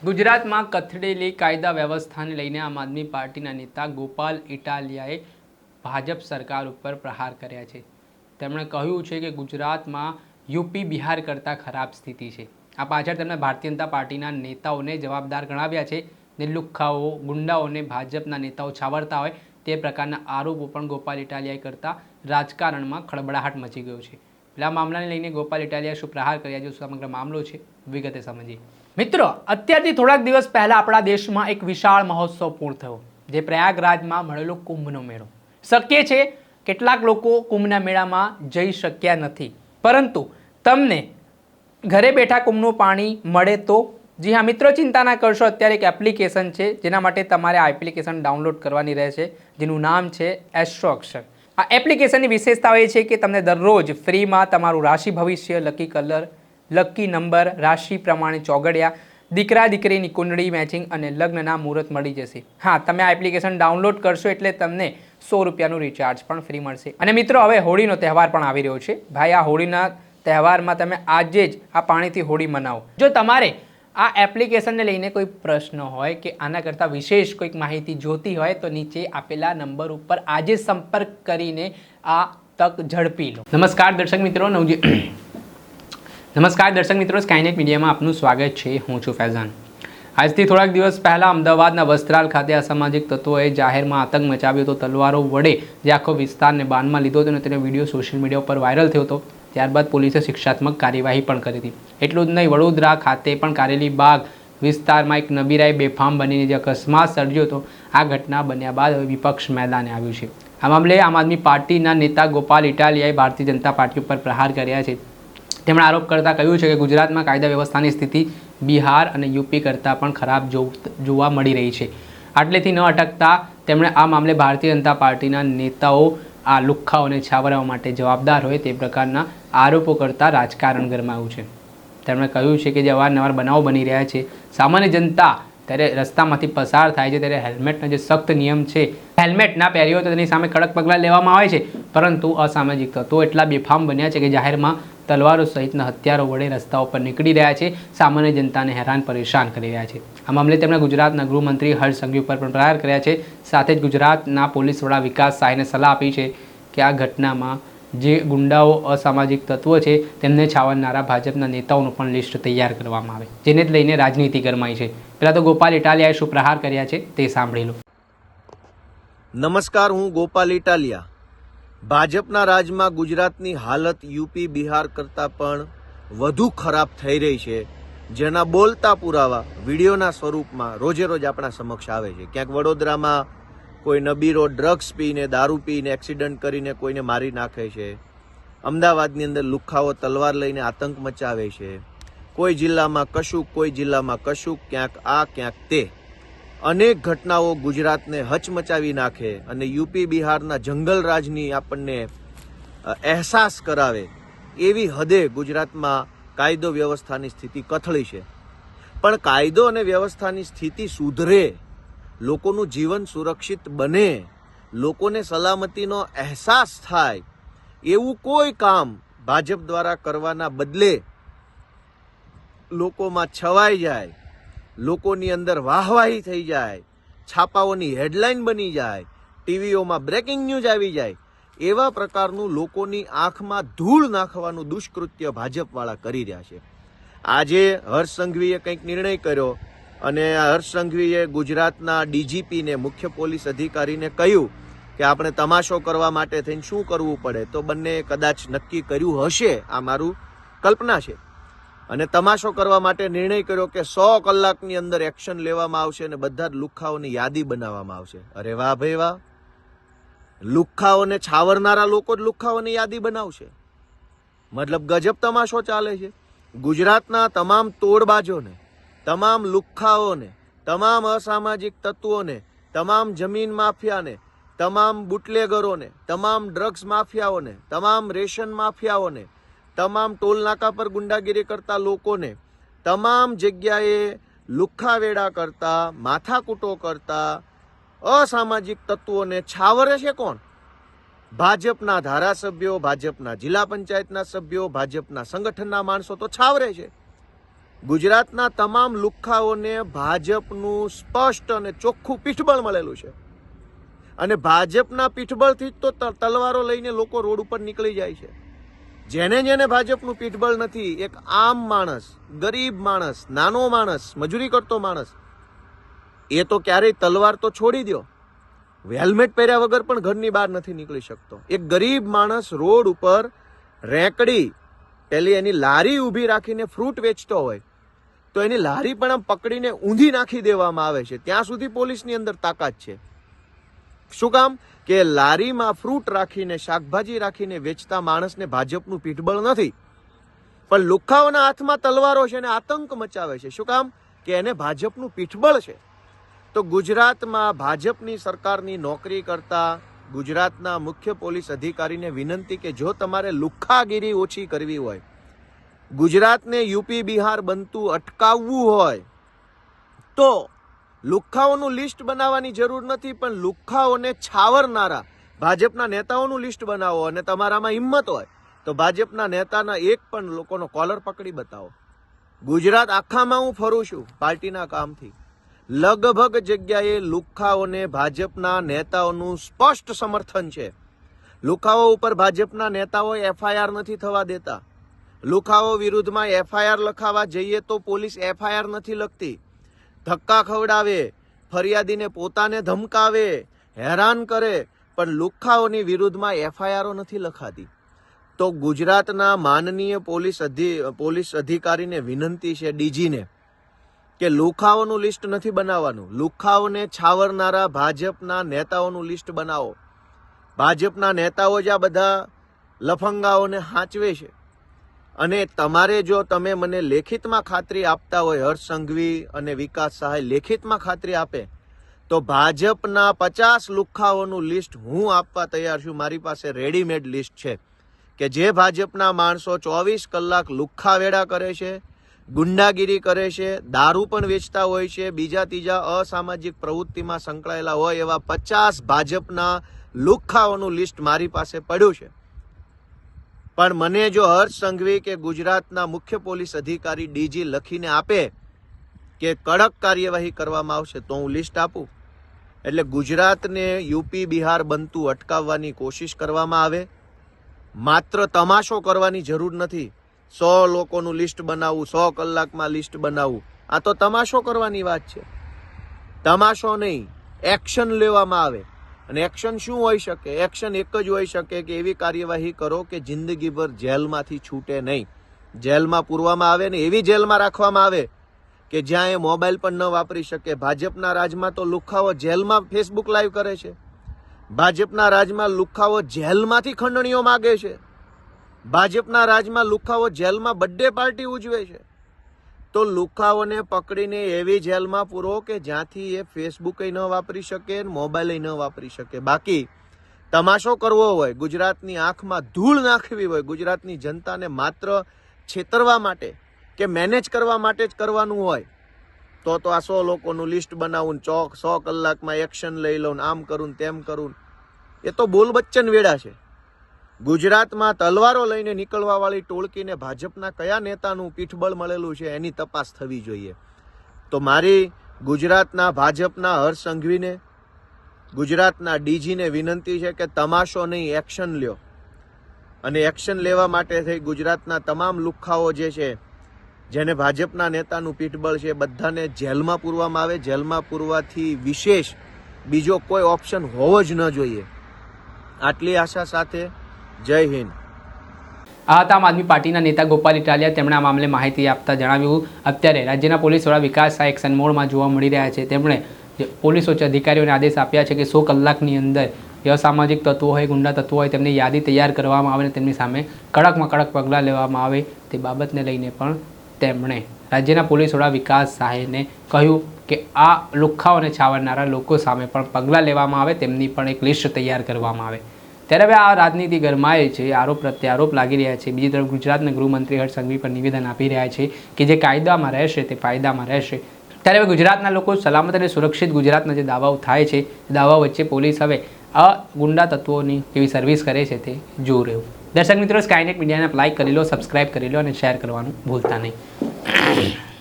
ગુજરાતમાં કથળેલી કાયદા વ્યવસ્થાને લઈને આમ આદમી પાર્ટીના નેતા ગોપાલ ઇટાલિયાએ ભાજપ સરકાર ઉપર પ્રહાર કર્યા છે। તેમણે કહ્યું છે કે ગુજરાતમાં યુપી બિહાર કરતાં ખરાબ સ્થિતિ છે। આ પાછળ તેમણે ભારતીય જનતા પાર્ટીના નેતાઓને જવાબદાર ગણાવ્યા છે ને લુખ્ખાઓ ગુંડાઓને ભાજપના નેતાઓ છાવરતા હોય તે પ્રકારના આરોપો પણ ગોપાલ ઇટાલિયાએ કરતા રાજકારણમાં ખળબળાહટ મચી ગયો છે। એટલે આ મામલાને લઈને ગોપાલ ઇટાલિયાએ શું પ્રહાર કર્યા છે, સમગ્ર મામલો છે, વિગતે સમજીએ। મિત્રો, અત્યારથી થોડાક દિવસ પહેલા આપણા દેશમાં એક વિશાળ મહોત્સવ પૂર્ણ થયો, જે પ્રયાગરાજમાં મળેલો કુંભનો મેળો। શક્ય છે કેટલાક લોકો કુંભના મેળામાં જઈ શક્યા નથી, પરંતુ તમને ઘરે બેઠા કુંભનું પાણી મળે તો? જી હા મિત્રો, ચિંતા ના કરશો। અત્યારે એક એપ્લિકેશન છે જેના માટે તમારે આ એપ્લિકેશન ડાઉનલોડ કરવાની રહેશે, જેનું નામ છે એસ્ટ્રો અક્ષર। આ એપ્લિકેશનની વિશેષતા એ છે કે તમને દરરોજ ફ્રીમાં તમારું રાશિ ભવિષ્ય, લકી કલર, લકી નંબર, રાશિ પ્રમાણે ચોગડિયા, દીકરા દીકરીની કુંડળી મેચિંગ અને લગ્નના મુહૂર્ત મળી જશે। હા, તમે આ એપ્લિકેશન ડાઉનલોડ કરશો એટલે તમને 100 રૂપિયાનું રિચાર્જ પણ ફ્રી મળશે। અને મિત્રો, હવે હોળીનો તહેવાર પણ આવી રહ્યો છે। ભાઈ, આ હોળીના તહેવારમાં તમે આજે જ આ પાણીથી હોળી મનાવો। જો તમારે આ એપ્લિકેશનને લઈને કોઈ પ્રશ્ન હોય કે આના કરતાં વિશેષ કોઈક માહિતી જોતી હોય તો નીચે આપેલા નંબર ઉપર આજે સંપર્ક કરીને આ તક ઝડપી લો। નમસ્કાર દર્શક મિત્રો, સ્કાયનેટ મીડિયામાં આપનું સ્વાગત છે। હું છું ફૈઝાન। આજથી થોડાક દિવસ પહેલાં અમદાવાદના વસ્ત્રાલ ખાતે અસામાજિક તત્વોએ જાહેરમાં આતંક મચાવ્યો હતો। તલવારો વડે જે આખો વિસ્તારને બાનમાં લીધો હતો અને તેનો વિડીયો સોશિયલ મીડિયા ઉપર વાયરલ થયો હતો। ત્યારબાદ પોલીસે શિક્ષાત્મક કાર્યવાહી પણ કરી હતી। એટલું જ નહીં, વડોદરા ખાતે પણ કારેલી બાગ વિસ્તારમાં એક નબીરાએ બેફામ બનીને જે અકસ્માત સર્જ્યો હતો, આ ઘટના બન્યા બાદ હવે વિપક્ષ મેદાને આવ્યું છે। આ મામલે આમ આદમી પાર્ટીના નેતા ગોપાલ ઇટાલિયાએ ભારતીય જનતા પાર્ટી ઉપર પ્રહાર કર્યા છે। તેમણે આરોપ કરતાં કહ્યું છે કે ગુજરાતમાં કાયદા વ્યવસ્થાની સ્થિતિ બિહાર અને યુપી કરતાં પણ ખરાબ જોવા મળી રહી છે। આટલેથી ન અટકતા તેમણે આ મામલે ભારતીય જનતા પાર્ટીના નેતાઓ આ લુખ્ખાઓને છાવરવા માટે જવાબદાર હોય તે પ્રકારના આરોપો કરતાં રાજકારણ ગરમાયું છે। તેમણે કહ્યું છે કે જે અવારનવાર બનાવો બની રહ્યા છે, સામાન્ય જનતા ત્યારે રસ્તામાંથી પસાર થાય છે ત્યારે હેલ્મેટનો જે સખ્ત નિયમ છે, હેલ્મેટ ના પહેર્યો તો તેની સામે કડક પગલાં લેવામાં આવે છે, પરંતુ અસામાજિક તત્વો એટલા બેફામ બન્યા છે કે જાહેરમાં તલવારો સહિતના હથિયારો વડે રસ્તાઓ પર નીકળી રહ્યા છે, સામાન્ય જનતાને હેરાન પરેશાન કરી રહ્યા છે। આ મામલે તેમણે ગુજરાતના ગૃહમંત્રી હર્ષ સંઘવી ઉપર પણ પ્રહાર કર્યા છે। સાથે જ ગુજરાતના પોલીસ વડા વિકાસ સહાયને સલાહ આપી છે કે આ ઘટનામાં જે ગુંડાઓ અસામાજિક તત્વો છે તેમને છાવરનારા ભાજપના નેતાઓનું પણ લિસ્ટ તૈયાર કરવામાં આવે, જેને જ લઈને રાજનીતિ ગરમાઈ છે। પહેલાં તો ગોપાલ ઇટાલિયાએ શું પ્રહાર કર્યા છે તે સાંભળી લો। નમસ્કાર, હું ગોપાલ ઇટાલિયા। ભાજપના રાજમાં ગુજરાતની હાલત યુપી બિહાર કરતાં પણ વધુ ખરાબ થઈ રહી છે, જેના બોલતા પુરાવા વિડીયોના સ્વરૂપમાં રોજે રોજ આપણા સમક્ષ આવે છે। ક્યાંક વડોદરામાં કોઈ નબીરો ડ્રગ્સ પીને, દારૂ પીને એક્સિડન્ટ કરીને કોઈને મારી નાખે છે। અમદાવાદની અંદર લુખ્ખાઓ તલવાર લઈને આતંક મચાવે છે। કોઈ જિલ્લામાં કશુંક, કોઈ જિલ્લામાં કશુંક, ક્યાંક આ ક્યાંક તે અનેક ઘટનાઓ ગુજરાતને હચમચાવી નાખે અને યુપી બિહારના જંગલરાજની આપણને અહેસાસ કરાવે એવી હદે ગુજરાતમાં કાયદો વ્યવસ્થાની સ્થિતિ કથળી છે। પણ કાયદો અને વ્યવસ્થાની સ્થિતિ સુધરે, લોકોનું જીવન સુરક્ષિત બને, લોકોને સલામતીનો અહેસાસ થાય એવું કોઈ કામ ભાજપ દ્વારા કરવાના બદલે લોકોમાં છવાઈ જાય, લોકોની અંદર વાહવાહી થઈ જાય, છાપાઓની હેડલાઇન બની જાય, ટીવીઓમાં બ્રેકિંગ ન્યૂઝ આવી જાય, એવા પ્રકારનું લોકોની આંખમાં ધૂળ નાખવાનું દુષ્કૃત્ય ભાજપવાળા કરી રહ્યા છે। આજે હર્ષ સંઘવીએ કંઈક નિર્ણય કર્યો અને હર્ષ સંઘવીએ ગુજરાતના ડીજીપીને, મુખ્ય પોલીસ અધિકારીને કહ્યું કે આપણે તમાશો કરવા માટે થઈને શું કરવું પડે, તો બંને કદાચ નક્કી કર્યું હશે, આ મારું કલ્પના છે, અને તમાશો કરવા માટે નિર્ણય કર્યો કે 100 કલાકની અંદર એક્શન લેવામાં આવશે અને બધા જ લુખ્ખાઓની યાદી બનાવવામાં આવશે। અરે વાહ ભાઈ વાહ! લુખ્ખાઓને છાવરનારા લોકો જ લુખ્ખાઓની યાદી બનાવશે, મતલબ ગજબ તમાશો ચાલે છે। ગુજરાતના તમામ તોડબાજોને, તમામ લુખ્ખાઓને, તમામ અસામાજિક તત્વોને, તમામ જમીન માફિયાને, તમામ બુટલેગરોને, તમામ ડ્રગ્સ માફિયાઓને, તમામ રેશન માફિયાઓને, તમામ ટોલ નાકા પર ગુંડાગીરી કરતા લોકોને, તમામ જગ્યાએ લુખ્ખાવેડા કરતા, માથાકૂટો કરતા અસામાજિક તત્વોને છાવરે છે કોણ? ભાજપના ધારાસભ્યો, ભાજપના જિલ્લા પંચાયતના સભ્યો, ભાજપના સંગઠનના માણસો તો છાવરે છે। ગુજરાતના તમામ લુખ્ખાઓને ભાજપનું સ્પષ્ટ અને ચોખ્ખું પીઠબળ મળેલું છે અને ભાજપના પીઠબળથી જ તો તલવારો લઈને લોકો રોડ ઉપર નીકળી જાય છે. જેને ભાજપનું પીઠબળ નથી, એક આમ માણસ, ગરીબ માણસ, નાનો માણસ, મજૂરી કરતો માણસ, એ તો ક્યારેય તલવાર તો છોડી દો, હેલ્મેટ પહેર્યા વગર પણ ઘરની બહાર નથી નીકળી શકતો. એક ગરીબ માણસ રોડ ઉપર રેકડી પેલી એની લારી ઊભી રાખીને ફ્રૂટ વેચતો હોય તો એની લારી પણ આમ પકડીને ઊંધી નાખી દેવામાં આવે છે. ત્યાં સુધી પોલીસની અંદર તાકાત છે. શું કામ? કે લારીમાં ફ્રૂટ રાખીને, શાકભાજી રાખીને વેચતા માણસને ભાજપનું પીઠબળ નથી, પણ લુખ્ખાઓના હાથમાં તલવારો છે અને આતંક મચાવે છે. શું કામ? કે એને ભાજપનું પીઠબળ છે. તો ગુજરાતમાં ભાજપની સરકારની નોકરી કરતા ગુજરાતના મુખ્ય પોલીસ અધિકારીને વિનંતી કે જો તમારે લુખ્ખાગીરી ઓછી કરવી હોય, ગુજરાતને યુપી બિહાર બનતું અટકાવવું હોય તો લુખ્ખાઓનું લિસ્ટ બનાવવાની જરૂર નથી, પણ લુખ્ખાઓને છાવરનારા ભાજપના નેતાઓનું લિસ્ટ બનાવો અને તમારામાં હિંમત હોય તો ભાજપના નેતાના એક પણ લોકોનો કોલર પકડી બતાવો. ગુજરાત આખામાં હું ફરું છું પાર્ટીના કામથી, લગભગ જગ્યાએ લુખ્ખાઓને ભાજપના નેતાઓનું સ્પષ્ટ સમર્થન છે. લુખ્ખાઓ ઉપર ભાજપના નેતાઓ એફઆઈઆર નથી થવા દેતા. લુખ્ખાઓ વિરુદ્ધમાં એફઆઈઆર લખાવા જઈએ તો પોલીસ એફઆઈઆર નથી લખતી, ધક્કા ખવડાવે, ફરિયાદીને પોતાને ધમકાવે, હેરાન કરે, પણ લુખ્ખાઓની વિરુદ્ધમાં એફઆઈઆરો નથી લખાતી. તો ગુજરાતના માનનીય પોલીસ અધિકારીને વિનંતી છે, ડીજીને, કે લુખ્ખાઓનું લિસ્ટ નથી બનાવવાનું. લુખ્ખાઓને છાવરનારા ભાજપના નેતાઓનું લિસ્ટ બનાવો. ભાજપના નેતાઓ જ આ બધા લફંગાઓને હાંચવે છે. અને તમારે જો તમે મને લેખિતમાં ખાતરી આપતા હોય, હર્ષ સંઘવી અને વિકાસ સહાય લેખિતમાં ખાતરી આપે તો ભાજપના 50 લુખ્ખાઓનું લિસ્ટ હું આપવા તૈયાર છું. મારી પાસે રેડીમેડ લિસ્ટ છે કે જે ભાજપના માણસો 24 કલાક લુખ્ખા વેડા કરે છે, ગુંડાગીરી કરે છે, દારૂ પણ વેચતા હોય છે, બીજા ત્રીજા અસામાજિક પ્રવૃત્તિમાં સંકળાયેલા હોય એવા 50 ભાજપના લુખ્ખાઓનું લિસ્ટ મારી પાસે પડ્યું છે. પણ મને જો હર્ષ સંઘવી કે ગુજરાતના મુખ્ય પોલીસ અધિકારી ડીજી લખીને આપે કે કડક કાર્યવાહી કરવામાં આવશે તો હું લિસ્ટ આપું. એટલે ગુજરાતને યુપી બિહાર બનતું અટકાવવાની કોશિશ કરવામાં આવે. માત્ર તમાશો કરવાની જરૂર નથી. 100 લોકોનું લિસ્ટ બનાવવું, 100 કલાકમાં લિસ્ટ બનાવવું, આ તો તમાશો કરવાની વાત છે. તમાશો નહીં, એક્શન લેવામાં આવે. અને એક્શન શું હોઈ શકે? એક્શન એક જ હોઈ શકે કે એવી કાર્યવાહી કરો કે જિંદગીભર જેલમાંથી છૂટે નહીં. જેલમાં પૂરવામાં આવે ને એવી જેલમાં રાખવામાં આવે કે જ્યાં એ મોબાઈલ પણ ન વાપરી શકે. ભાજપના રાજમાં તો લુખ્ખાઓ જેલમાં ફેસબુક લાઈવ કરે છે. ભાજપના રાજમાં લુખ્ખાઓ જેલમાંથી ખંડણીઓ માગે છે. ભાજપના રાજમાં લુખ્ખાઓ જેલમાં બર્થડે પાર્ટી ઉજવે છે. તો લુખ્ખાઓને પકડીને એવી જેલમાં પૂરો કે જ્યાંથી એ ફેસબુક ન વાપરી શકે, મોબાઈલ ન વાપરી શકે. બાકી તમાશો કરવો હોય, ગુજરાતની આંખમાં ધૂળ નાખવી હોય, ગુજરાતની જનતાને માત્ર છેતરવા માટે કે મેનેજ કરવા માટે જ કરવાનું હોય તો આ 100 લોકોનું લિસ્ટ બનાવું, 100 કલાકમાં એક્શન લઈ લઉં, આમ કરું તેમ કરું, એ તો બોલ બચ્ચન વેડા છે. ગુજરાતમાં તલવારો લઈને નીકળવા વાળી ટોળકીને ભાજપના કયા નેતાનું પીઠબળ મળેલું છે એની તપાસ થવી જોઈએ. તો મારી ગુજરાતના ભાજપના હર્ષ સંઘવીને, ગુજરાતના ડીજીને વિનંતી છે કે તમાશો નહીં, એક્શન લ્યો. અને એક્શન લેવા માટે થઈ ગુજરાતના તમામ લુખ્ખાઓ જે છે, જેને ભાજપના નેતાનું પીઠબળ છે, બધાને જેલમાં પૂરવામાં આવે. જેલમાં પૂરવાથી વિશેષ બીજો કોઈ ઓપ્શન હોવો જ ન જોઈએ. આટલી આશા સાથે જય હિન્દ. આ હતા આમ આદમી પાર્ટીના નેતા ગોપાલ ઇટાલિયા. તેમણે આ મામલે માહિતી આપતા જણાવ્યું, અત્યારે રાજ્યના પોલીસ વડા વિકાસ સહાય એક્શન મોડમાં જોવા મળી રહ્યા છે. તેમણે પોલીસ ઉચ્ચ અધિકારીઓને આદેશ આપ્યા છે કે 100 કલાકની અંદર અસામાજિક તત્વો હોય, ગુંડા તત્વો હોય, તેમની યાદી તૈયાર કરવામાં આવે અને તેમની સામે કડકમાં કડક પગલાં લેવામાં આવે. તે બાબતને લઈને પણ તેમણે રાજ્યના પોલીસ વડા વિકાસ સહાયને કહ્યું કે આ લુખ્ખાઓને છાવરનારા લોકો સામે પણ પગલાં લેવામાં આવે, તેમની પણ એક લિસ્ટ તૈયાર કરવામાં આવે. ત્યારે હવે આ રાજનીતિ ગરમાય છે, આરોપ પ્રત્યારોપ લાગી રહ્યા છે. બીજી તરફ ગુજરાતના ગૃહમંત્રી હર્ષ સંઘવી પણ નિવેદન આપી રહ્યા છે કે જે કાયદામાં રહેશે તે ફાયદામાં રહેશે. ત્યારે હવે ગુજરાતના લોકો સલામત અને સુરક્ષિત ગુજરાતના જે દાવાઓ થાય છે, દાવાઓ વચ્ચે પોલીસ હવે આ ગુંડા તત્વોની કેવી સર્વિસ કરે છે તે જોઈ રહ્યું. દર્શક મિત્રો, સ્કાયનેટ મીડિયાને લાઈક કરી લો, સબસ્ક્રાઇબ કરી લો અને શેર કરવાનું ભૂલતા નહીં.